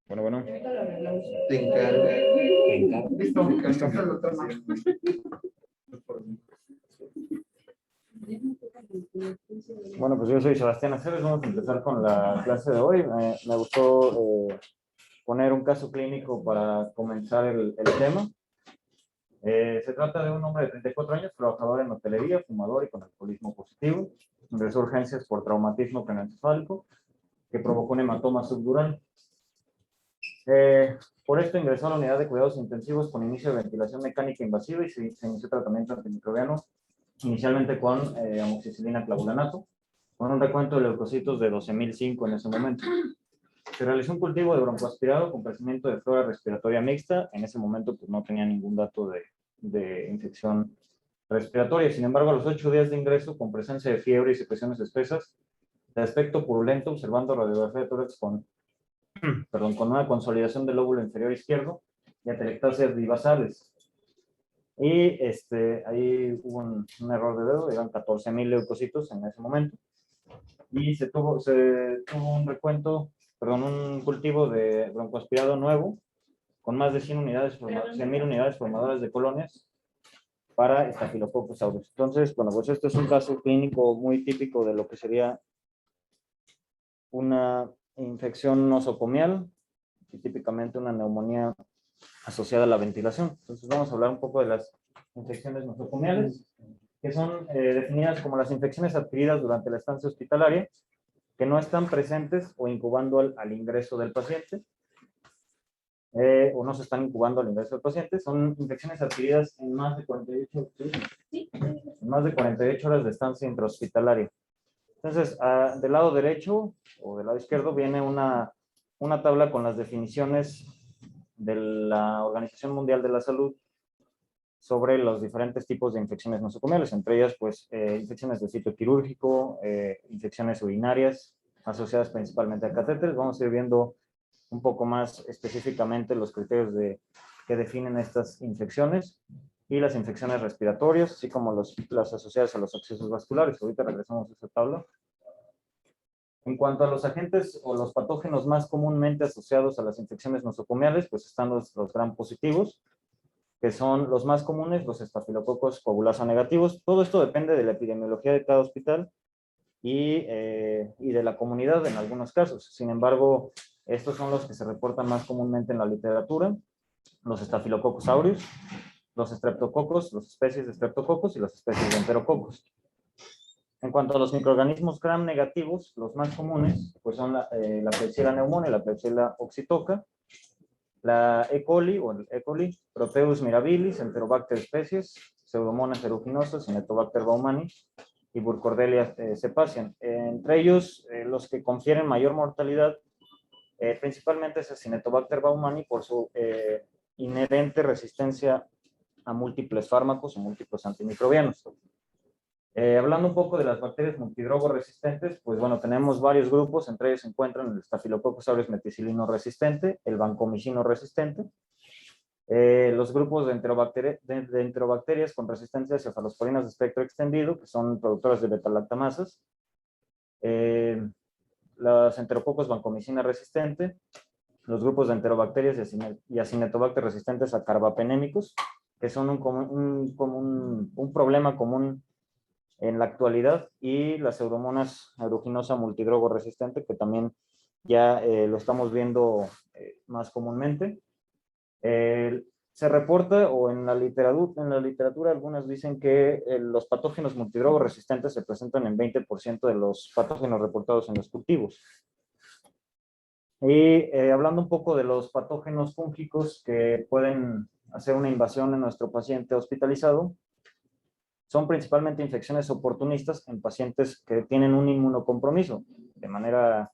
Bueno, bueno. Te encargo. Listo. Bueno, pues yo soy Sebastián Aceves. Vamos a empezar con la clase de hoy. Me gustó poner un caso clínico para comenzar el tema. Se trata de un hombre de 34 años, trabajador en hotelería, fumador y con alcoholismo positivo. Ingresó a urgencias por traumatismo craneoencefálico que provocó un hematoma subdural. Por esto ingresó a la unidad de cuidados intensivos con inicio de ventilación mecánica invasiva y se inició tratamiento antimicrobiano, inicialmente con amoxicilina clavulanato, con un recuento de leucocitos de 12.005 en ese momento. Se realizó un cultivo de broncoaspirado con crecimiento de flora respiratoria mixta. En ese momento pues, no tenía ningún dato de infección respiratoria. Sin embargo, a los 8 días de ingreso, con presencia de fiebre y secreciones espesas, de aspecto purulento, observando radiografía de tórax con una consolidación del lóbulo inferior izquierdo y atelectasias bivasales. Y ahí hubo un error de dedo, eran 14.000 leucocitos en ese momento. Y se tuvo un recuento, un cultivo de broncoaspirado nuevo, con más de 100.000 unidades formadoras de colonias para Staphylococcus aureus. Entonces, bueno, pues este es un caso clínico muy típico de lo que sería una infección nosocomial y típicamente una neumonía asociada a la ventilación. Entonces vamos a hablar un poco de las infecciones nosocomiales, que son definidas como las infecciones adquiridas durante la estancia hospitalaria, que no están presentes o incubando al ingreso del paciente, o no se están incubando al ingreso del paciente, son infecciones adquiridas en más de 48, sí, en más de 48 horas de estancia intrahospitalaria. Entonces, del lado derecho o del lado izquierdo viene una tabla con las definiciones de la Organización Mundial de la Salud sobre los diferentes tipos de infecciones nosocomiales, entre ellas, pues, infecciones de sitio quirúrgico, infecciones urinarias, asociadas principalmente a catéteres. Vamos a ir viendo un poco más específicamente los criterios que definen estas infecciones y las infecciones respiratorias, así como las asociadas a los accesos vasculares. Ahorita regresamos a esta tabla. En cuanto a los agentes o los patógenos más comúnmente asociados a las infecciones nosocomiales, pues están los gram positivos, que son los más comunes, los estafilococos coagulasa negativos. Todo esto depende de la epidemiología de cada hospital y de la comunidad en algunos casos. Sin embargo, estos son los que se reportan más comúnmente en la literatura: los estafilococos aureus, los streptococos, las especies de streptococos y las especies de enterococos. En cuanto a los microorganismos gram negativos, los más comunes pues son la Klebsiella pneumoniae, la Klebsiella oxytoca, la E. coli o el E. coli, Proteus mirabilis, Enterobacter species, Pseudomonas aeruginosa, Cinetobacter baumannii y Burkholderia cepacian. Entre ellos, los que confieren mayor mortalidad, principalmente es el Cinetobacter baumannii por su inherente resistencia a múltiples fármacos o múltiples antimicrobianos. Hablando un poco de las bacterias multidrogo resistentes, pues bueno, tenemos varios grupos, entre ellos se encuentran el Staphylococcus aureus meticilino resistente, el vancomicino resistente, los grupos de enterobacterias con resistencia a cefalosporinas de espectro extendido, que son productoras de beta-lactamasas, las enterococos vancomicina resistente, los grupos de enterobacterias y acinetobacter resistentes a carbapenémicos, que son un problema común en la actualidad, y las Pseudomonas aeruginosa multidrogo resistente, que también ya lo estamos viendo más comúnmente. Se reporta, o en la literatura algunas dicen que los patógenos multidrogo resistentes se presentan en 20% de los patógenos reportados en los cultivos. Y hablando un poco de los patógenos fúngicos que pueden hacer una invasión en nuestro paciente hospitalizado, son principalmente infecciones oportunistas en pacientes que tienen un inmunocompromiso de manera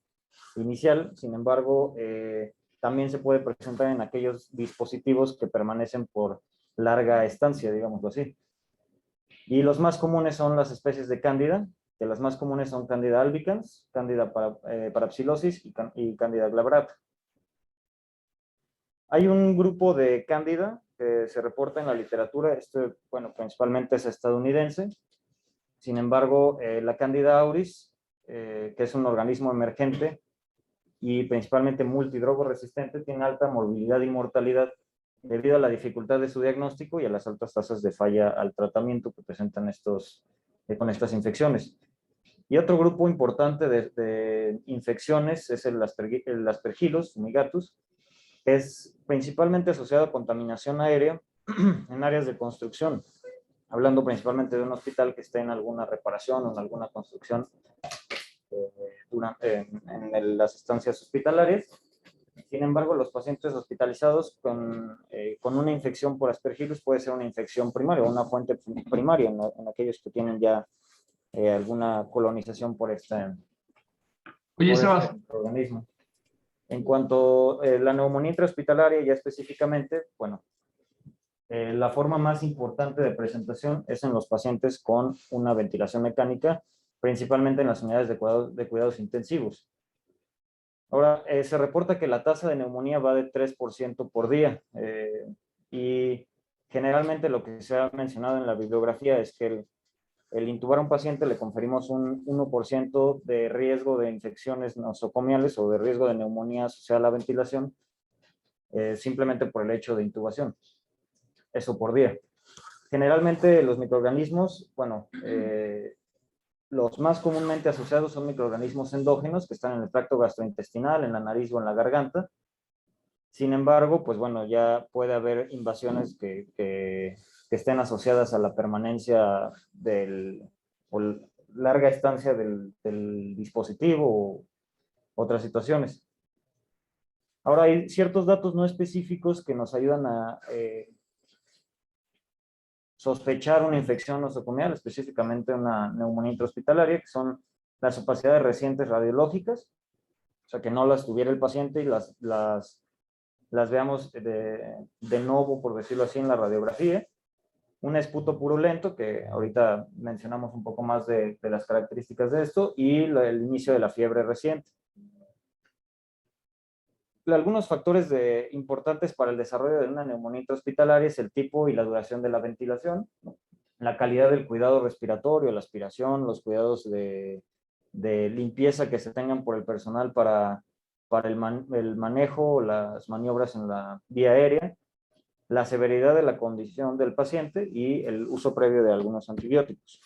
inicial. Sin embargo, también se puede presentar en aquellos dispositivos que permanecen por larga estancia, digámoslo así. Y los más comunes son las especies de Cándida, que las más comunes son Candida albicans, Candida parapsilosis y Candida glabrata. Hay un grupo de Cándida que se reporta en la literatura, bueno, principalmente es estadounidense. Sin embargo, la Candida auris, que es un organismo emergente y principalmente multidrogo resistente, tiene alta morbilidad y mortalidad debido a la dificultad de su diagnóstico y a las altas tasas de falla al tratamiento que presentan con estas infecciones. Y otro grupo importante de infecciones es el Aspergillus fumigatus, que es principalmente asociado a contaminación aérea en áreas de construcción, hablando principalmente de un hospital que esté en alguna reparación o en alguna construcción en las estancias hospitalarias. Sin embargo, los pacientes hospitalizados con una infección por Aspergillus puede ser una infección primaria, una fuente primaria en aquellos que tienen ya alguna colonización por este organismo. En cuanto a la neumonía intrahospitalaria, ya específicamente, bueno, la forma más importante de presentación es en los pacientes con una ventilación mecánica, principalmente en las unidades de cuidados intensivos. Ahora, se reporta que la tasa de neumonía va de 3% por día, y generalmente lo que se ha mencionado en la bibliografía es que el intubar a un paciente le conferimos un 1% de riesgo de infecciones nosocomiales o de riesgo de neumonía asociada a la ventilación, simplemente por el hecho de intubación. Eso por día. Generalmente los microorganismos, bueno, los más comúnmente asociados son microorganismos endógenos que están en el tracto gastrointestinal, en la nariz o en la garganta. Sin embargo, pues bueno, ya puede haber invasiones que estén asociadas a la permanencia o larga estancia del dispositivo o otras situaciones. Ahora, hay ciertos datos no específicos que nos ayudan a sospechar una infección nosocomial, específicamente una neumonía intrahospitalaria, que son las opacidades recientes radiológicas, o sea, que no las tuviera el paciente y las veamos de nuevo, por decirlo así, en la radiografía. Un esputo purulento, que ahorita mencionamos un poco más de las características de esto, y el inicio de la fiebre reciente. Algunos factores importantes para el desarrollo de una neumonía intrahospitalaria es el tipo y la duración de la ventilación, ¿no? La calidad del cuidado respiratorio, la aspiración, los cuidados de limpieza que se tengan por el personal para el manejo, las maniobras en la vía aérea, la severidad de la condición del paciente y el uso previo de algunos antibióticos,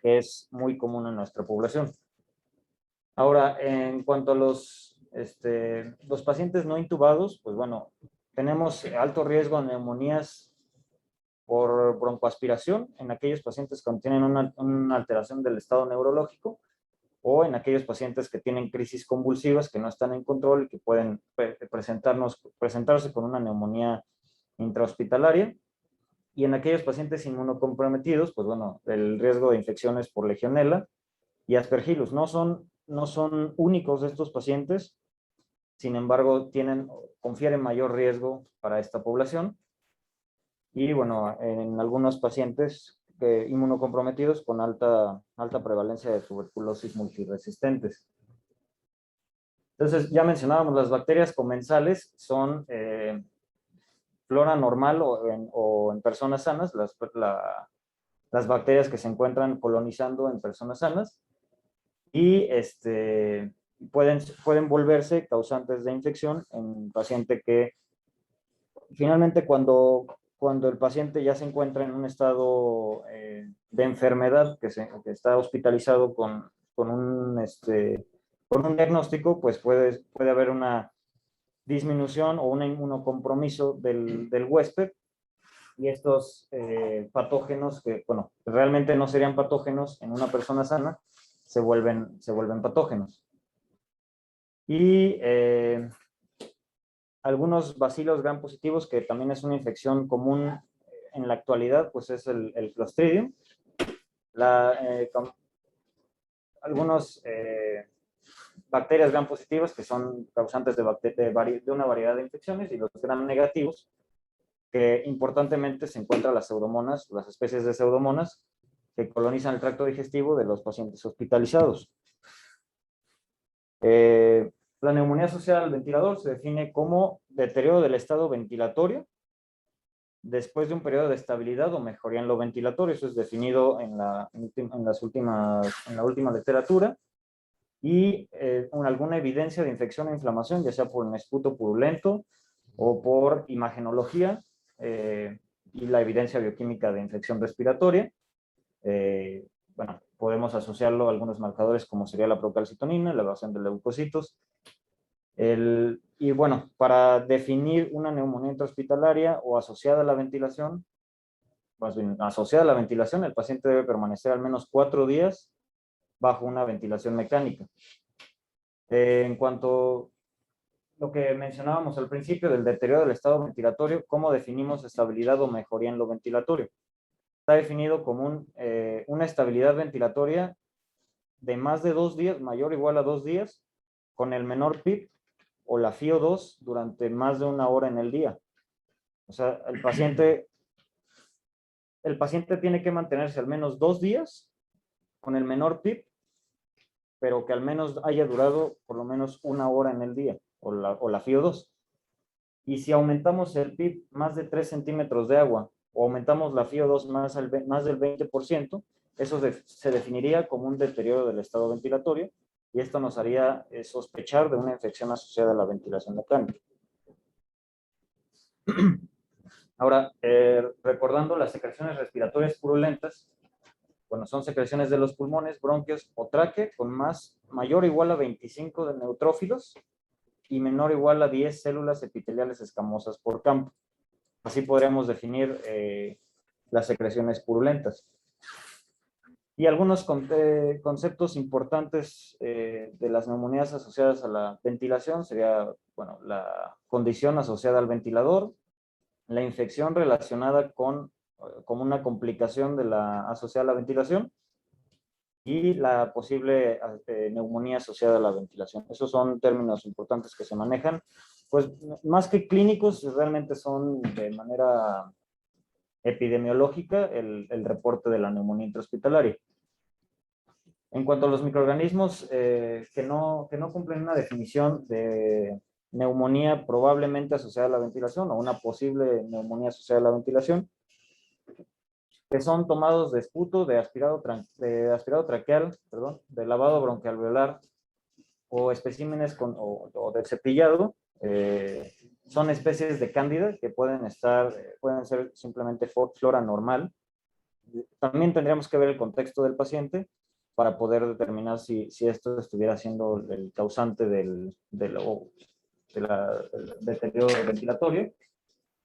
que es muy común en nuestra población. Ahora, en cuanto a los pacientes no intubados, pues bueno, tenemos alto riesgo de neumonías por broncoaspiración en aquellos pacientes que tienen una alteración del estado neurológico, o en aquellos pacientes que tienen crisis convulsivas que no están en control y que pueden presentarse con una neumonía intrahospitalaria. Y en aquellos pacientes inmunocomprometidos, pues bueno, el riesgo de infecciones por Legionella y Aspergillus no son únicos de estos pacientes, sin embargo, confieren mayor riesgo para esta población. Y bueno, en algunos pacientes inmunocomprometidos con alta prevalencia de tuberculosis multiresistentes. Entonces, ya mencionábamos, las bacterias comensales son flora normal o en personas sanas, las bacterias que se encuentran colonizando en personas sanas, y pueden volverse causantes de infección en un paciente que finalmente cuando el paciente ya se encuentra en un estado de enfermedad, que está hospitalizado con un diagnóstico, pues puede haber una disminución o un inmunocompromiso del huésped, y estos patógenos que, bueno, realmente no serían patógenos en una persona sana, se vuelven patógenos. Y algunos bacilos gram positivos, que también es una infección común en la actualidad, pues es el Clostridium. Algunos bacterias gram positivas, que son causantes de una variedad de infecciones, y los gram negativos, que importantemente se encuentran las pseudomonas, las especies de pseudomonas que colonizan el tracto digestivo de los pacientes hospitalizados. La neumonía asociada al ventilador se define como deterioro del estado ventilatorio después de un periodo de estabilidad o mejoría en lo ventilatorio. Eso es definido en la última literatura. Y alguna evidencia de infección o inflamación, ya sea por un esputo purulento o por imagenología, y la evidencia bioquímica de infección respiratoria. Bueno, podemos asociarlo a algunos marcadores como sería la procalcitonina, la elevación de leucocitos. Y bueno, para definir una neumonía intrahospitalaria o asociada a la ventilación, más bien asociada a la ventilación, el paciente debe permanecer al menos 4 días bajo una ventilación mecánica. En cuanto a lo que mencionábamos al principio del deterioro del estado ventilatorio, ¿cómo definimos estabilidad o mejoría en lo ventilatorio? Está definido como una estabilidad ventilatoria de más de 2 días, mayor o igual a 2 días, con el menor PIB o la FiO2 durante más de 1 hora en el día. O sea, el paciente tiene que mantenerse al menos 2 días con el menor PIB, pero que al menos haya durado por lo menos 1 hora en el día, o la FiO2. Y si aumentamos el PIB más de 3 centímetros de agua, o aumentamos la FiO2 más del 20%, eso se definiría como un deterioro del estado ventilatorio, y esto nos haría sospechar de una infección asociada a la ventilación mecánica. Ahora, recordando las secreciones respiratorias purulentas, bueno, son secreciones de los pulmones, bronquios o tráquea con mayor o igual a 25 de neutrófilos y menor o igual a 10 células epiteliales escamosas por campo. Así podríamos definir las secreciones purulentas. Y algunos conceptos importantes de las neumonías asociadas a la ventilación sería, bueno, la condición asociada al ventilador, la infección relacionada con una complicación asociada a la ventilación y la posible neumonía asociada a la ventilación. Esos son términos importantes que se manejan. Pues más que clínicos, realmente son de manera epidemiológica el reporte de la neumonía intrahospitalaria. En cuanto a los microorganismos que no cumplen una definición de neumonía probablemente asociada a la ventilación o una posible neumonía asociada a la ventilación, que son tomados de esputo, de aspirado traqueal, perdón, de lavado bronquialveolar o especímenes o de cepillado, son especies de cándida que pueden ser simplemente flora normal. También tendríamos que ver el contexto del paciente para poder determinar si esto estuviera siendo el causante del deterioro ventilatorio.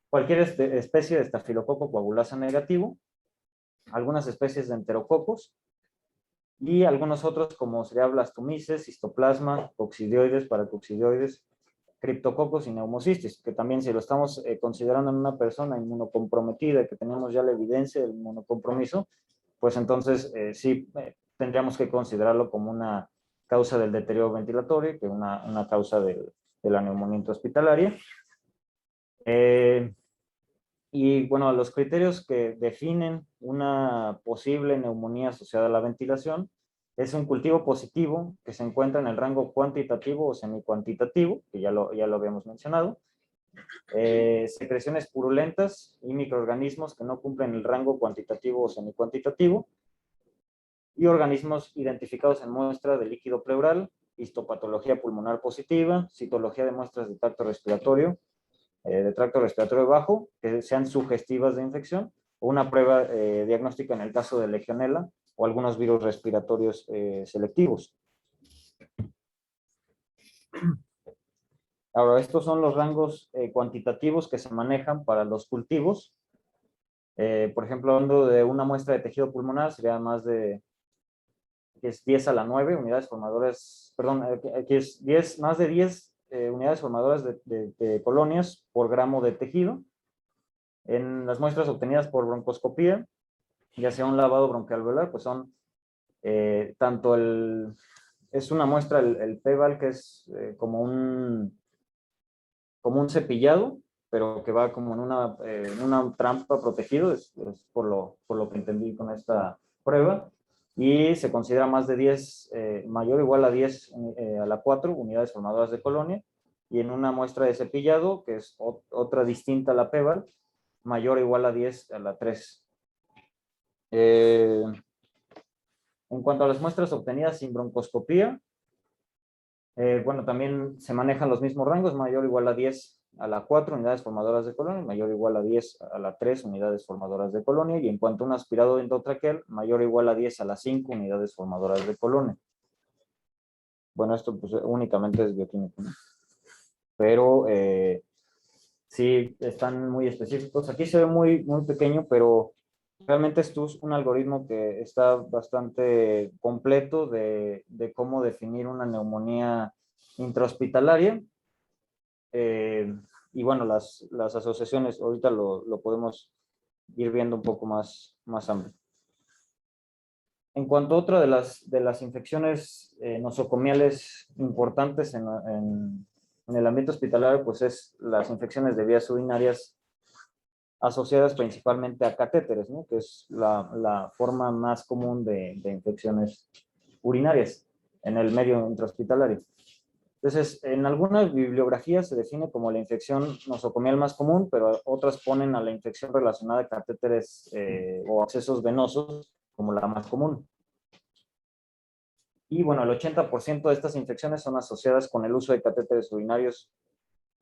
Cualquier especie de estafilococo coagulasa negativo, algunas especies de enterococos y algunos otros como sería Blastomyces, Histoplasma, coccidioides, paracoccidioides, criptococos y neumocistis, que también si lo estamos considerando en una persona inmunocomprometida, que tenemos ya la evidencia del inmunocompromiso, pues entonces sí tendríamos que considerarlo como una causa del deterioro ventilatorio, que una causa de la neumonía intrahospitalaria. Y bueno, los criterios que definen una posible neumonía asociada a la ventilación es un cultivo positivo que se encuentra en el rango cuantitativo o semicuantitativo, que ya lo habíamos mencionado, secreciones purulentas y microorganismos que no cumplen el rango cuantitativo o semicuantitativo, y organismos identificados en muestra de líquido pleural, histopatología pulmonar positiva, citología de muestras de tracto respiratorio bajo, que sean sugestivas de infección, o una prueba diagnóstica en el caso de Legionella o algunos virus respiratorios selectivos. Ahora, estos son los rangos cuantitativos que se manejan para los cultivos. Por ejemplo, hablando de una muestra de tejido pulmonar, sería que es 10 a la 9 unidades formadoras, perdón, aquí es más de 10 unidades formadoras de colonias por gramo de tejido. En las muestras obtenidas por broncoscopía, ya sea un lavado bronquialveolar, pues son tanto es una muestra, el PEVAL, que es como un cepillado, pero que va como en una trampa protegido, es por lo que entendí con esta prueba, y se considera más de 10, mayor o igual a 10 a la 4 unidades formadoras de colonia, y en una muestra de cepillado, que es otra distinta a la PEVAL, mayor o igual a 10 a la 3. En cuanto a las muestras obtenidas sin broncoscopía, bueno, también se manejan los mismos rangos, mayor o igual a 10 a la 4 unidades formadoras de colonia, mayor o igual a 10 a la 3 unidades formadoras de colonia, y en cuanto a un aspirado endotraqueal, mayor o igual a 10 a la 5 unidades formadoras de colonia. Bueno, esto pues únicamente es bioquímico, ¿no? Pero sí están muy específicos. Aquí se ve muy, muy pequeño, pero realmente esto es un algoritmo que está bastante completo de cómo definir una neumonía intrahospitalaria. Y bueno, las asociaciones, ahorita lo podemos ir viendo un poco más amplio. En cuanto a otra de las infecciones nosocomiales importantes en el ambiente hospitalario, pues es las infecciones de vías urinarias asociadas principalmente a catéteres, ¿no? Que es la forma más común de infecciones urinarias en el medio intrahospitalario. Entonces, en algunas bibliografías se define como la infección nosocomial más común, pero otras ponen a la infección relacionada a catéteres o accesos venosos como la más común. Y bueno, el 80% de estas infecciones son asociadas con el uso de catéteres urinarios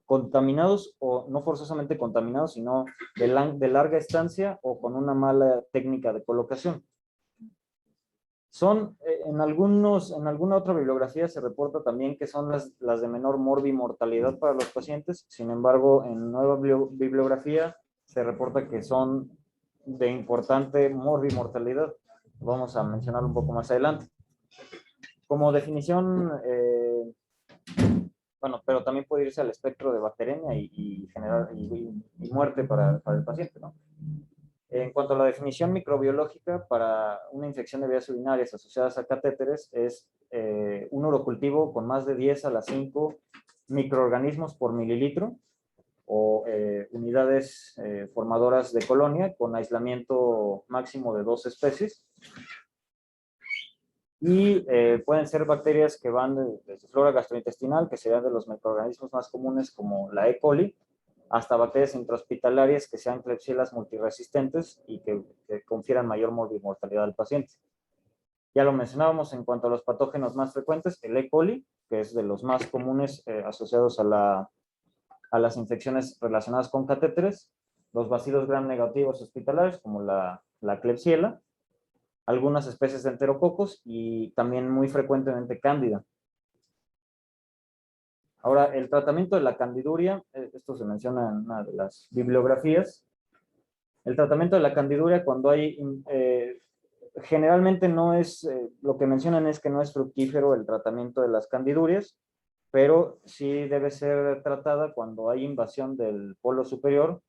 contaminados o no forzosamente contaminados, sino de larga estancia o con una mala técnica de colocación. Son, en alguna otra bibliografía se reporta también que son las de menor morbimortalidad para los pacientes. Sin embargo, en nueva bibliografía se reporta que son de importante morbimortalidad. Vamos a mencionarlo un poco más adelante. Como definición, bueno, pero también puede irse al espectro de bacteremia y generar y muerte para el paciente, ¿no? En cuanto a la definición microbiológica para una infección de vías urinarias asociadas a catéteres, es un urocultivo con más de 10 a la 5 microorganismos por mililitro o unidades formadoras de colonia con aislamiento máximo de 2 especies. Y pueden ser bacterias que van desde flora gastrointestinal, que serían de los microorganismos más comunes como la E. coli, hasta bacterias intrahospitalarias que sean Klebsiella multiresistentes y que confieran mayor mortalidad al paciente. Ya lo mencionábamos en cuanto a los patógenos más frecuentes, el E. coli, que es de los más comunes asociados a las infecciones relacionadas con catéteres, los bacilos gram negativos hospitalarios, como la Klebsiella, algunas especies de enterococos y también muy frecuentemente cándida. Ahora, el tratamiento de la candiduria, esto se menciona en una de las bibliografías. El tratamiento de la candiduria cuando hay, generalmente no es, lo que mencionan es que no es fructífero el tratamiento de las candidurias, pero sí debe ser tratada cuando hay invasión del polo superior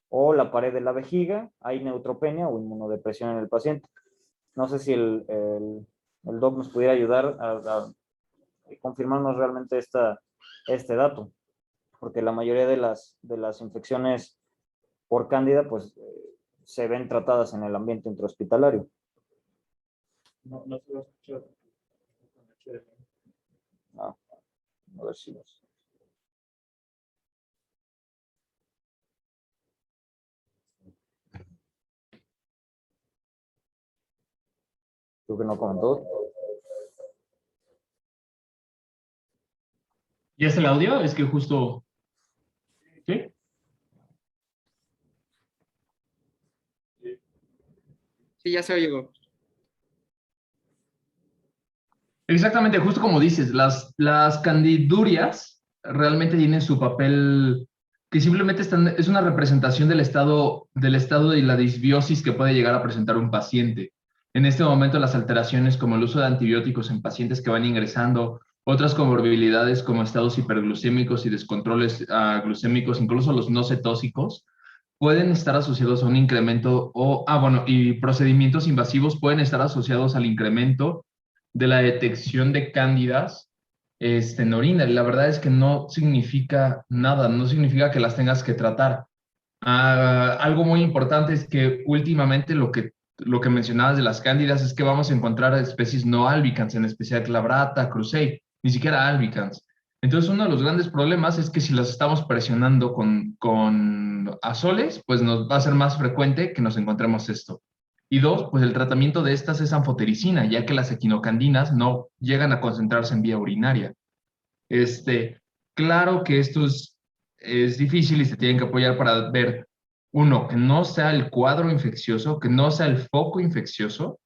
o la pared de la vejiga, hay neutropenia o inmunodepresión en el paciente. No sé si el doc nos pudiera ayudar a confirmarnos realmente este dato, porque la mayoría de las infecciones por cándida pues se ven tratadas en el ambiente intrahospitalario. No se lo has escuchado. Ah, a ver si creo que no comentó. ¿Ya está el audio? Es que justo... ¿Sí? Sí, ya se oye. Exactamente, justo como dices, las candidurias realmente tienen su papel que simplemente es una representación del estado y la disbiosis que puede llegar a presentar un paciente. En este momento, las alteraciones como el uso de antibióticos en pacientes que van ingresando, otras comorbilidades como estados hiperglucémicos y descontroles glucémicos, incluso los no cetóxicos, pueden estar asociados a un incremento y procedimientos invasivos pueden estar asociados al incremento de la detección de cándidas en orina. La verdad es que no significa nada, no significa que las tengas que tratar. Algo muy importante es que últimamente lo que mencionabas de las cándidas es que vamos a encontrar especies no albicans, en especial clavrata, crusei, ni siquiera albicans. Entonces, uno de los grandes problemas es que si las estamos presionando con azoles, pues nos va a ser más frecuente que nos encontremos esto. Y dos, pues el tratamiento de estas es anfotericina, ya que las equinocandinas no llegan a concentrarse en vía urinaria. Claro que esto es difícil y se tienen que apoyar para ver, uno, que no sea el cuadro infeccioso, que no sea el foco infeccioso,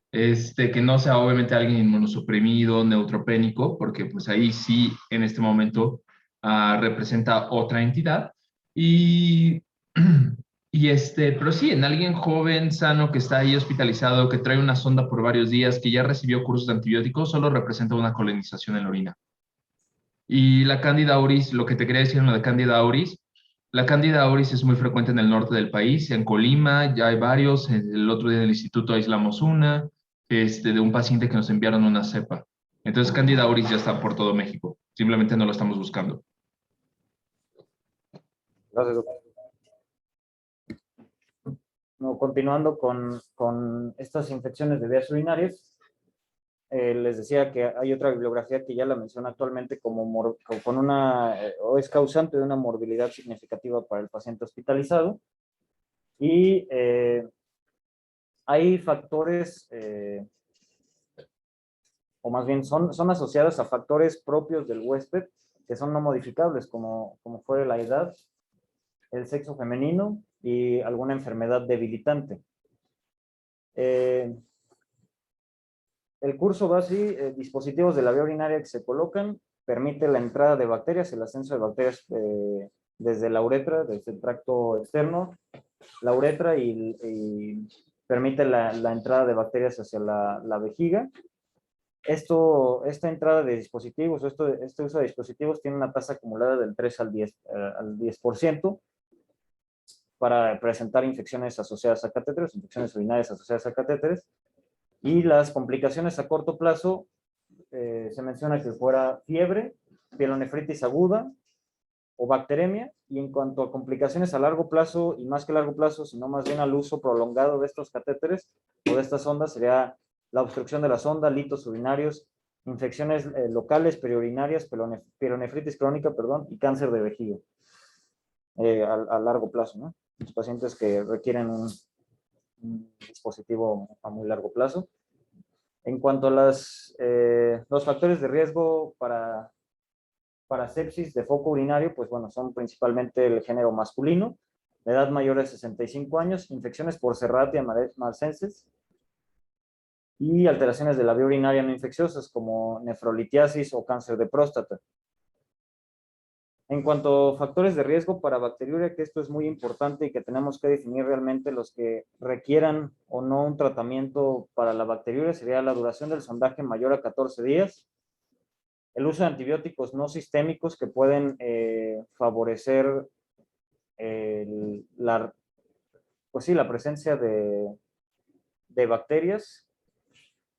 que no sea obviamente alguien inmunosuprimido, neutropénico, porque pues ahí sí en este momento representa otra entidad. Y, pero sí, en alguien joven, sano, que está ahí hospitalizado, que trae una sonda por varios días, que ya recibió cursos de antibióticos, solo representa una colonización en la orina. Y la Candida auris, lo que te quería decir en lo de Candida auris, la Candida auris es muy frecuente en el norte del país, en Colima ya hay varios, el otro día en el instituto aislamos una, de un paciente que nos enviaron una cepa. Entonces Candida auris ya está por todo México, simplemente no lo estamos buscando. Gracias, doctor. No, continuando con estas infecciones de vías urinarias, les decía que hay otra bibliografía que ya la menciona actualmente como con o es causante de una morbilidad significativa para el paciente hospitalizado. Y hay factores, o más bien son asociados a factores propios del huésped que son no modificables, como fue la edad, el sexo femenino y alguna enfermedad debilitante. El curso va así, dispositivos de la vía urinaria que se colocan, permite la entrada de bacterias, el ascenso de bacterias desde la uretra, desde el tracto externo, la uretra y permite la entrada de bacterias hacia la vejiga. Esta entrada de dispositivos, este uso de dispositivos tiene una tasa acumulada del 3 al 10% para presentar infecciones asociadas a catéteres, infecciones urinarias asociadas a catéteres. Y las complicaciones a corto plazo, se menciona que fuera fiebre, pielonefritis aguda o bacteremia. Y en cuanto a complicaciones a largo plazo, y más que largo plazo, sino más bien al uso prolongado de estos catéteres o de estas sondas, sería la obstrucción de la sonda, litos urinarios, infecciones locales periurinarias, pielonefritis crónica, y cáncer de vejiga a largo plazo, ¿no? Los pacientes que requieren un dispositivo a muy largo plazo. En cuanto a los factores de riesgo para sepsis de foco urinario, pues bueno, son principalmente el género masculino, la edad mayor de 65 años, infecciones por Serratia marcescens y alteraciones de la vía urinaria no infecciosas como nefrolitiasis o cáncer de próstata. En cuanto a factores de riesgo para bacteriuria, que esto es muy importante y que tenemos que definir realmente los que requieran o no un tratamiento para la bacteriuria, sería la duración del sondaje mayor a 14 días, el uso de antibióticos no sistémicos que pueden favorecer la presencia de bacterias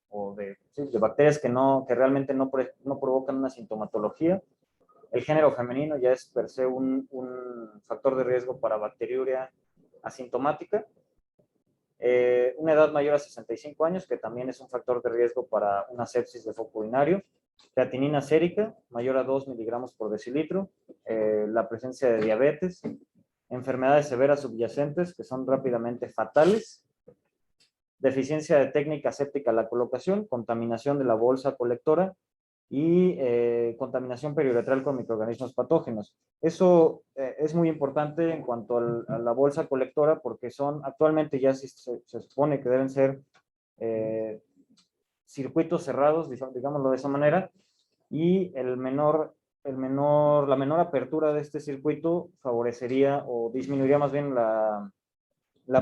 o de bacterias que realmente no provocan una sintomatología. El género femenino ya es per se un factor de riesgo para bacteriuria asintomática. Una edad mayor a 65 años, que también es un factor de riesgo para una sepsis de foco urinario. Creatinina sérica, mayor a 2 miligramos por decilitro. La presencia de diabetes. Enfermedades severas subyacentes, que son rápidamente fatales. Deficiencia de técnica séptica a la colocación, contaminación de la bolsa colectora y contaminación periuretral con microorganismos patógenos. Eso es muy importante en cuanto a la bolsa colectora, porque actualmente ya se supone que deben ser circuitos cerrados, digámoslo de esa manera, y la menor apertura de este circuito favorecería o disminuiría más bien la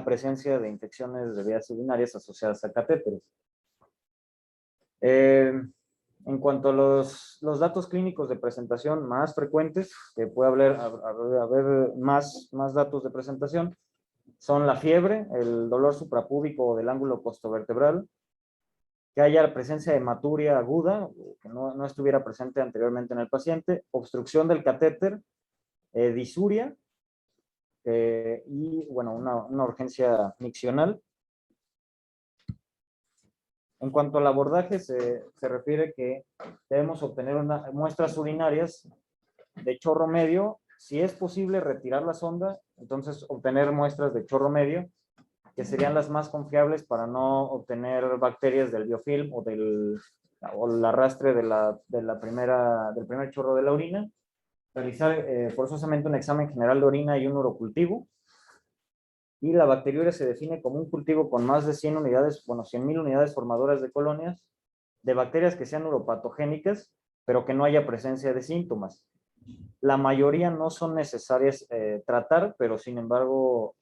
presencia de infecciones de vías urinarias asociadas a catéteres. En cuanto a los datos clínicos de presentación más frecuentes, que puede haber más datos de presentación, son la fiebre, el dolor suprapúbico o del ángulo costovertebral, que haya la presencia de hematuria aguda, que no estuviera presente anteriormente en el paciente, obstrucción del catéter, disuria, y bueno, una urgencia miccional. En cuanto al abordaje, se refiere que debemos obtener muestras urinarias de chorro medio. Si es posible retirar la sonda, entonces obtener muestras de chorro medio, que serían las más confiables para no obtener bacterias del biofilm o el arrastre del primer chorro de la orina. Realizar forzosamente un examen general de orina y un urocultivo. Y la bacteriuria se define como un cultivo con más de 100 unidades, 100,000 unidades formadoras de colonias de bacterias que sean uropatogénicas, pero que no haya presencia de síntomas. La mayoría no son necesarias tratar, pero sin embargo,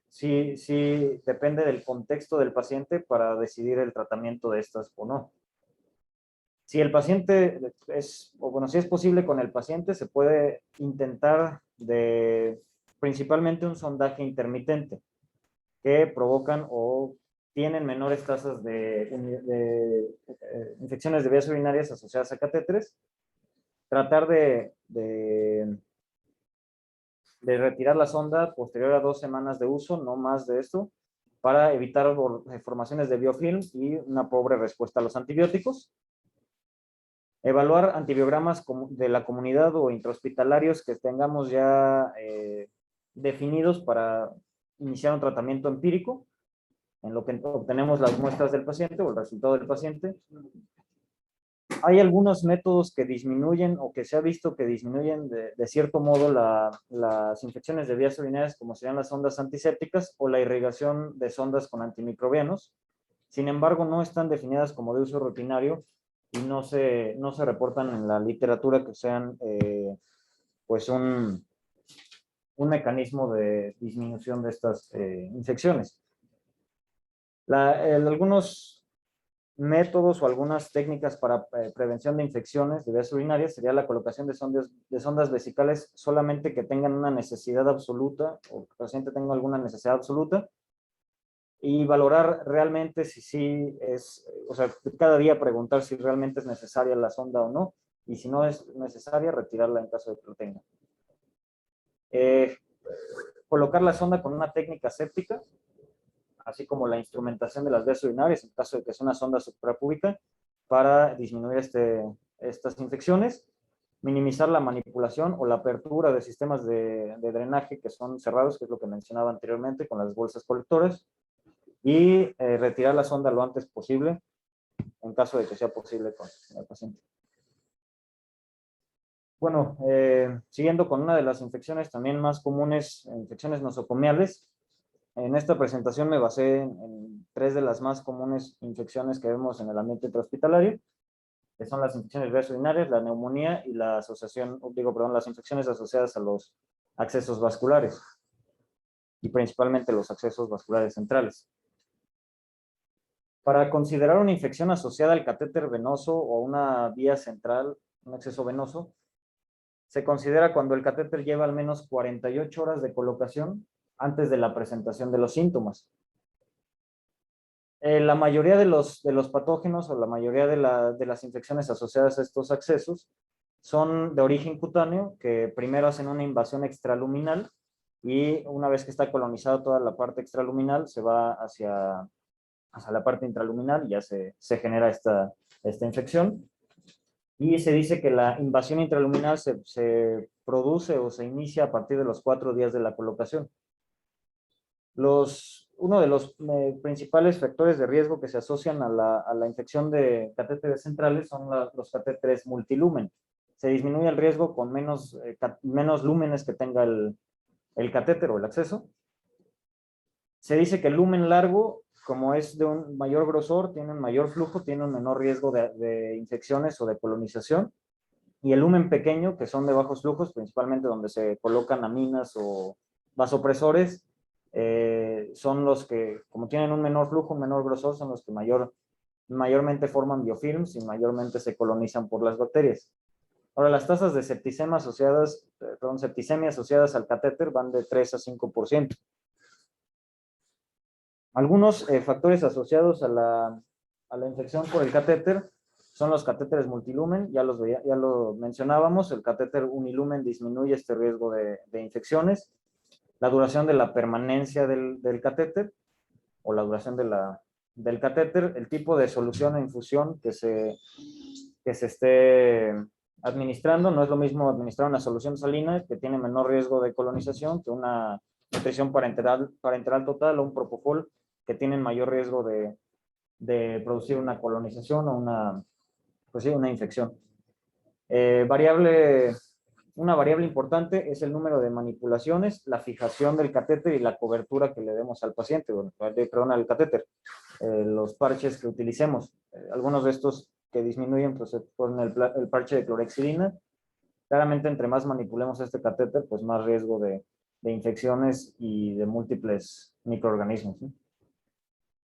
sí depende del contexto del paciente para decidir el tratamiento de estas o no. Si el paciente si es posible con el paciente, se puede intentar principalmente un sondaje intermitente, que provocan o tienen menores tasas de infecciones de vías urinarias asociadas a catéteres. Tratar de retirar la sonda posterior a 2 semanas de uso, no más de esto, para evitar formaciones de biofilm y una pobre respuesta a los antibióticos. Evaluar antibiogramas de la comunidad o intrahospitalarios que tengamos ya definidos para iniciar un tratamiento empírico, en lo que obtenemos las muestras del paciente o el resultado del paciente. Hay algunos métodos que disminuyen o que se ha visto que disminuyen de cierto modo las infecciones de vías urinarias, como serían las sondas antisépticas o la irrigación de sondas con antimicrobianos. Sin embargo, no están definidas como de uso rutinario y no se reportan en la literatura que sean pues un un mecanismo de disminución de estas infecciones. Algunos métodos o algunas técnicas para prevención de infecciones de vías urinarias sería la colocación de sondas vesicales solamente que tengan una necesidad absoluta o que el paciente tenga alguna necesidad absoluta, y valorar realmente si sí es, o sea, cada día preguntar si realmente es necesaria la sonda o no, y si no es necesaria, retirarla en caso de que lo tenga. Colocar la sonda con una técnica séptica, así como la instrumentación de las vías urinarias en caso de que sea una sonda suprapúbica, para disminuir estas infecciones, minimizar la manipulación o la apertura de sistemas de drenaje que son cerrados, que es lo que mencionaba anteriormente con las bolsas colectoras, y retirar la sonda lo antes posible, en caso de que sea posible con el paciente. Bueno, siguiendo con una de las infecciones también más comunes, infecciones nosocomiales. En esta presentación me basé en 3 de las más comunes infecciones que vemos en el ambiente intrahospitalario, que son las infecciones vías urinarias, la neumonía y la las infecciones asociadas a los accesos vasculares, y principalmente los accesos vasculares centrales. Para considerar una infección asociada al catéter venoso o una vía central, un acceso venoso, se considera cuando el catéter lleva al menos 48 horas de colocación antes de la presentación de los síntomas. La mayoría de los patógenos o la mayoría de las infecciones asociadas a estos accesos son de origen cutáneo, que primero hacen una invasión extraluminal, y una vez que está colonizada toda la parte extraluminal, se va hacia la parte intraluminal y ya se genera esta infección. Y se dice que la invasión intraluminal se produce o se inicia a partir de los 4 días de la colocación. Uno de los principales factores de riesgo que se asocian a la infección de catéteres centrales son los catéteres multilumen. Se disminuye el riesgo con menos lúmenes que tenga el catéter o el acceso. Se dice que el lumen largo, como es de un mayor grosor, tiene un mayor flujo, tiene un menor riesgo de infecciones o de colonización. Y el lumen pequeño, que son de bajos flujos, principalmente donde se colocan aminas o vasopresores, son los que, como tienen un menor flujo, un menor grosor, son los que mayormente forman biofilms y mayormente se colonizan por las bacterias. Ahora, las tasas de septicemia asociadas al catéter van de 3 a 5%. Algunos factores asociados a la infección por el catéter son los catéteres multilumen, ya lo mencionábamos. El catéter unilumen disminuye este riesgo de infecciones. La duración de la permanencia del catéter o la duración del catéter, el tipo de solución o infusión que se esté administrando. No es lo mismo administrar una solución salina, que tiene menor riesgo de colonización, que una nutrición parenteral total o un propofol, que tienen mayor riesgo de producir una colonización o una infección. Una variable importante es el número de manipulaciones, la fijación del catéter y la cobertura que le demos al paciente, al catéter, los parches que utilicemos. Algunos de estos que disminuyen, pues se ponen el parche de clorhexidina. Claramente, entre más manipulemos este catéter, pues más riesgo de infecciones y de múltiples microorganismos, ¿sí?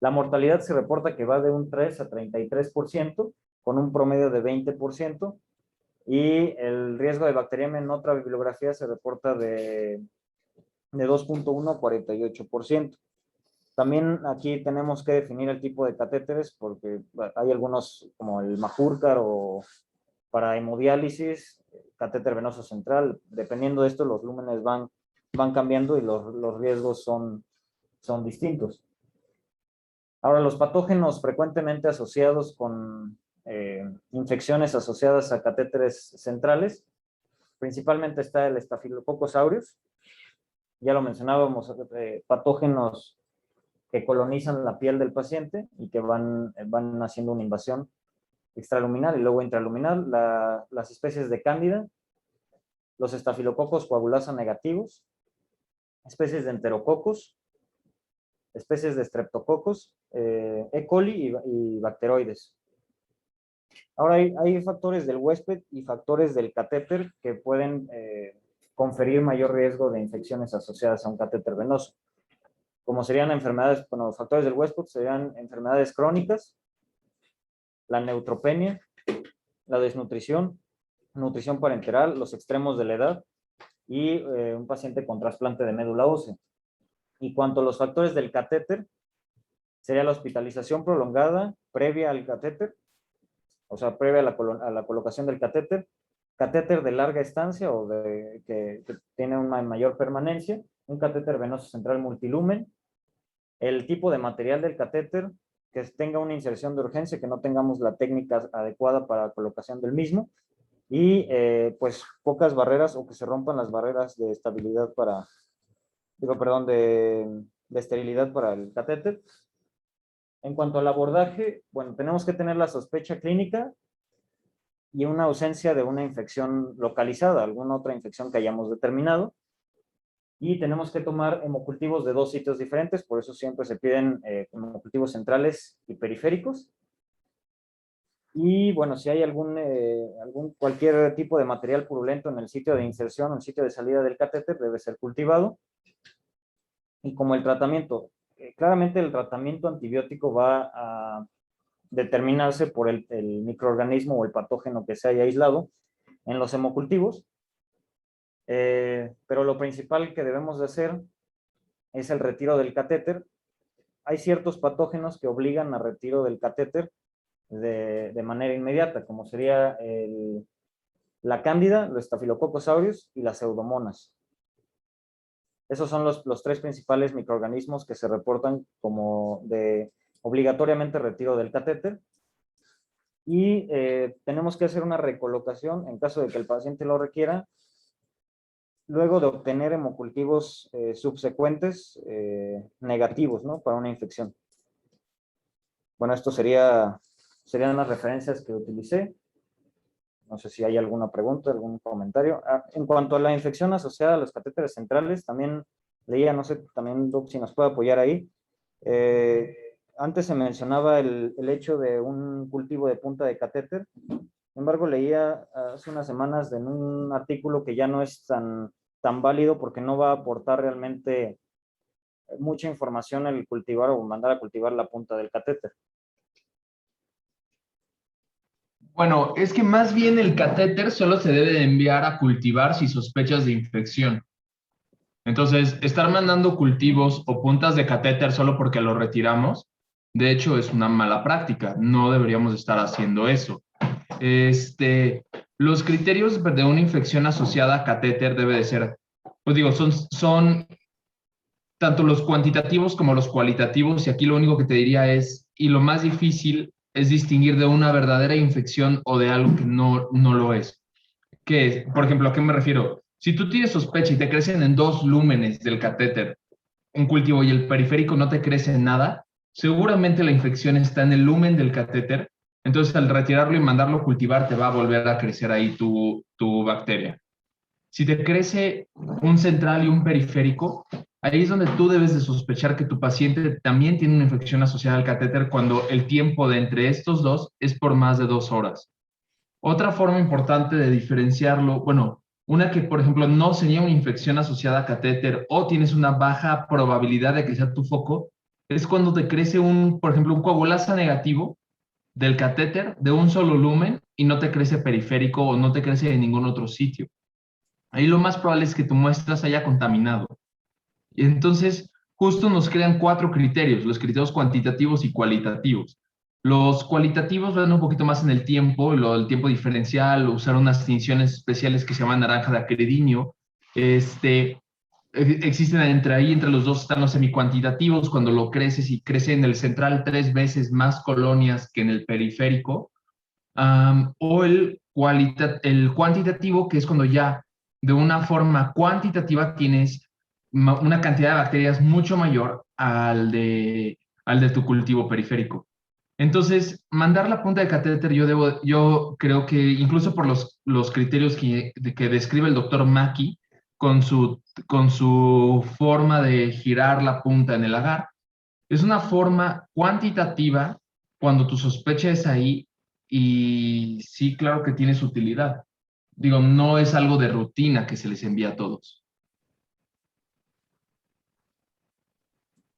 La mortalidad se reporta que va de un 3 a 33%, con un promedio de 20%, y el riesgo de bacteriemia en otra bibliografía se reporta de 2.1 a 48%. También aquí tenemos que definir el tipo de catéteres, porque hay algunos como el Majorcar o para hemodiálisis, catéter venoso central. Dependiendo de esto, los lúmenes van cambiando y los riesgos son distintos. Ahora, los patógenos frecuentemente asociados con infecciones asociadas a catéteres centrales, principalmente está el Staphylococcus aureus. Ya lo mencionábamos, patógenos que colonizan la piel del paciente y que van haciendo una invasión extraluminal y luego intraluminal. Las especies de Cándida, los estafilococos coagulasa negativos, especies de enterococos, especies de streptococos, E. coli y bacteroides. Ahora hay factores del huésped y factores del catéter que pueden conferir mayor riesgo de infecciones asociadas a un catéter venoso. Como serían enfermedades, bueno, los factores del Westport serían enfermedades crónicas, la neutropenia, la desnutrición, nutrición parenteral, los extremos de la edad y un paciente con trasplante de médula ósea. Y cuanto a los factores del catéter, sería la hospitalización prolongada previa al catéter, o sea, previa a la colocación del catéter, catéter de larga estancia o que tiene una mayor permanencia, un catéter venoso central multilumen, el tipo de material del catéter, que tenga una inserción de urgencia, que no tengamos la técnica adecuada para la colocación del mismo, y pues pocas barreras o que se rompan las barreras de estabilidad para, de esterilidad para el catéter. En cuanto al abordaje, bueno, tenemos que tener la sospecha clínica y una ausencia de una infección localizada, alguna otra infección que hayamos determinado. Y tenemos que tomar hemocultivos de 2 sitios diferentes, por eso siempre se piden hemocultivos centrales y periféricos. Y bueno, si hay cualquier tipo de material purulento en el sitio de inserción o en el sitio de salida del catéter, debe ser cultivado. Y como el tratamiento, claramente el tratamiento antibiótico va a determinarse por el microorganismo o el patógeno que se haya aislado en los hemocultivos. Pero lo principal que debemos de hacer es el retiro del catéter. Hay ciertos patógenos que obligan a retiro del catéter de manera inmediata, como sería la cándida, los Staphylococcus aureus y las pseudomonas. Esos son los 3 principales microorganismos que se reportan como de obligatoriamente retiro del catéter. Y tenemos que hacer una recolocación en caso de que el paciente lo requiera, luego de obtener hemocultivos subsecuentes negativos, ¿no?, para una infección. Bueno, esto serían las referencias que utilicé. No sé si hay alguna pregunta, algún comentario. En cuanto a la infección asociada a los catéteres centrales, también leía, no sé, también Doc, si nos puede apoyar ahí. Antes se mencionaba el hecho de un cultivo de punta de catéter. Sin embargo, leía hace unas semanas en un artículo que ya no es tan válido porque no va a aportar realmente mucha información el cultivar o mandar a cultivar la punta del catéter. Bueno, es que más bien el catéter solo se debe de enviar a cultivar si sospechas de infección. Entonces, estar mandando cultivos o puntas de catéter solo porque lo retiramos, de hecho, es una mala práctica. No deberíamos estar haciendo eso. Los criterios de una infección asociada a catéter debe de ser, pues digo, son tanto los cuantitativos como los cualitativos, y aquí lo único que te diría es, y lo más difícil es distinguir de una verdadera infección o de algo que no lo es. ¿Qué? Por ejemplo, ¿a qué me refiero? Si tú tienes sospecha y te crecen en 2 lúmenes del catéter un cultivo y el periférico no te crece en nada, seguramente la infección está en el lumen del catéter, entonces al retirarlo y mandarlo a cultivar te va a volver a crecer ahí tu bacteria. Si te crece un central y un periférico, ahí es donde tú debes de sospechar que tu paciente también tiene una infección asociada al catéter cuando el tiempo de entre estos dos es por más de 2 horas. Otra forma importante de diferenciarlo, bueno, una que, por ejemplo, no sería una infección asociada a catéter o tienes una baja probabilidad de que sea tu foco, es cuando te crece por ejemplo, un coagulasa negativo del catéter de un solo lumen y no te crece periférico o no te crece en ningún otro sitio. Ahí lo más probable es que tu muestra se haya contaminado. Y entonces, justo nos crean 4 criterios, los criterios cuantitativos y cualitativos. Los cualitativos van un poquito más en el tiempo, el tiempo diferencial, usar unas tinciones especiales que se llaman naranja de acridinio. Existen entre los dos están los semicuantitativos, cuando lo creces y crece en el central 3 veces más colonias que en el periférico. O el cuantitativo, que es cuando ya de una forma cuantitativa tienes una cantidad de bacterias mucho mayor al de tu cultivo periférico. Entonces, mandar la punta de catéter, yo creo que incluso por los criterios que describe el doctor Mackey, con su forma de girar la punta en el agar, es una forma cuantitativa cuando tu sospecha es ahí y sí, claro que tiene su utilidad. Digo, no es algo de rutina que se les envía a todos.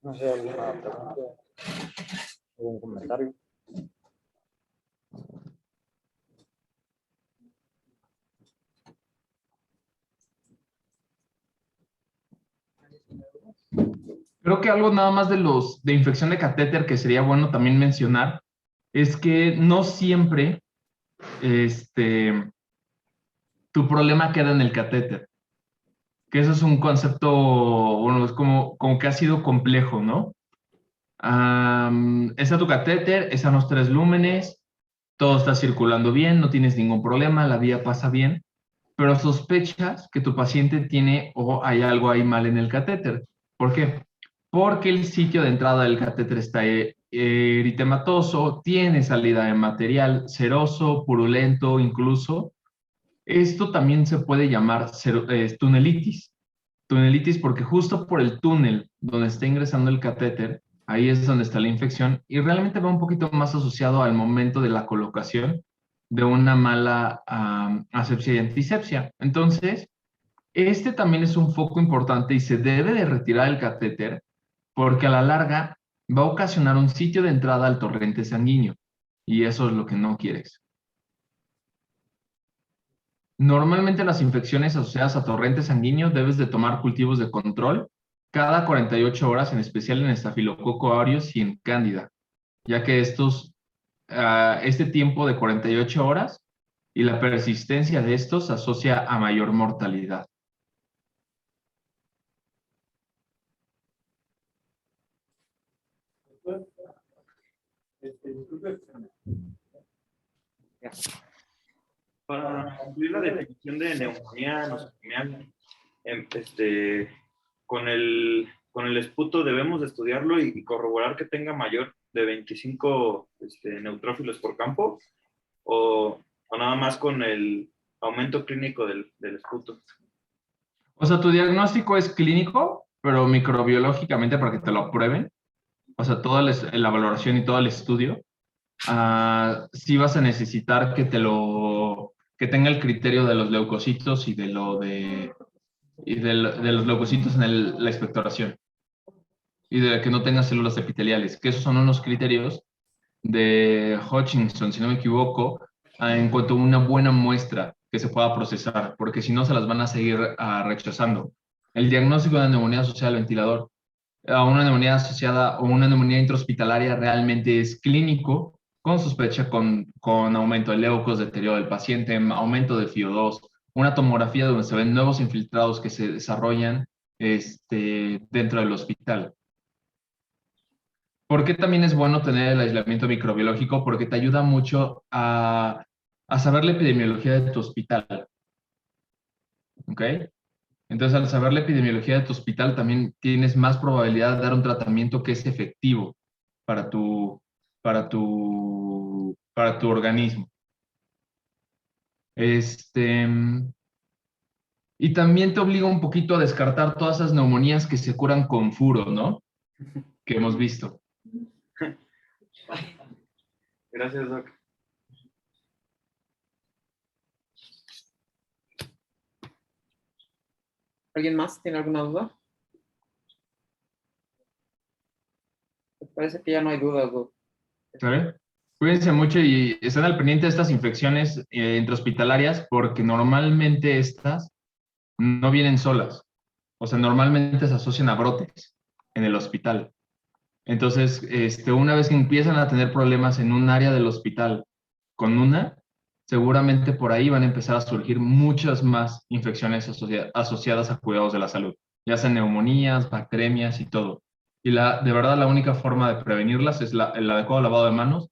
No sé, alguna pregunta, algún comentario. Creo que algo nada más de infección de catéter que sería bueno también mencionar es que no siempre tu problema queda en el catéter. Que eso es un concepto, bueno, es como que ha sido complejo, ¿no? Está tu catéter, están los 3 lúmenes, todo está circulando bien, no tienes ningún problema, la vía pasa bien, pero sospechas que tu paciente tiene o hay algo ahí mal en el catéter. ¿Por qué? Porque el sitio de entrada del catéter está eritematoso, tiene salida de material seroso, purulento incluso. Esto también se puede llamar tunelitis. Tunelitis porque justo por el túnel donde está ingresando el catéter, ahí es donde está la infección y realmente va un poquito más asociado al momento de la colocación de una mala asepsia y antisepsia. Entonces, este también es un foco importante y se debe de retirar el catéter porque a la larga va a ocasionar un sitio de entrada al torrente sanguíneo y eso es lo que no quieres. Normalmente las infecciones asociadas a torrente sanguíneo debes de tomar cultivos de control cada 48 horas, en especial en Estafilococo aureus y en Cándida, ya que este tiempo de 48 horas y la persistencia de estos se asocia a mayor mortalidad. Disculpe. Para cumplir la definición de neumonía nosocomial, con el esputo debemos estudiarlo y corroborar que tenga mayor de 25 neutrófilos por campo o nada más con el aumento clínico del esputo. O sea, tu diagnóstico es clínico, pero microbiológicamente para que te lo aprueben, o sea, toda la valoración y todo el estudio, sí vas a necesitar que tenga el criterio de los leucocitos y de los leucocitos en la expectoración y de que no tenga células epiteliales, que esos son unos criterios de Hutchinson, si no me equivoco, en cuanto a una buena muestra que se pueda procesar, porque si no se las van a seguir rechazando. El diagnóstico de neumonía asociada al ventilador, a una neumonía asociada o una neumonía intrahospitalaria realmente es clínico, con sospecha con aumento de leucos, deterioro del paciente, aumento de FIO2, una tomografía donde se ven nuevos infiltrados que se desarrollan dentro del hospital. ¿Por qué también es bueno tener el aislamiento microbiológico? Porque te ayuda mucho a saber la epidemiología de tu hospital. ¿Ok? Entonces, al saber la epidemiología de tu hospital, también tienes más probabilidad de dar un tratamiento que es efectivo para tu organismo. Y también te obliga un poquito a descartar todas esas neumonías que se curan con furo, ¿no? Que hemos visto. Gracias, Doc. ¿Alguien más tiene alguna duda? Me parece que ya no hay dudas, Doc. ¿Sabe? Cuídense mucho y estén al pendiente de estas infecciones intrahospitalarias porque normalmente estas no vienen solas. O sea, normalmente se asocian a brotes en el hospital. Entonces, una vez que empiezan a tener problemas en un área del hospital seguramente por ahí van a empezar a surgir muchas más infecciones asociadas a cuidados de la salud, ya sean neumonías, bacterias y todo. Y de verdad la única forma de prevenirlas es el adecuado lavado de manos,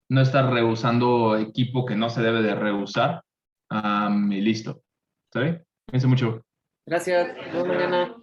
no estar reusando equipo que no se debe de reusar, y listo. ¿Está bien? Cuídense mucho. Gracias. Nos vemos mañana.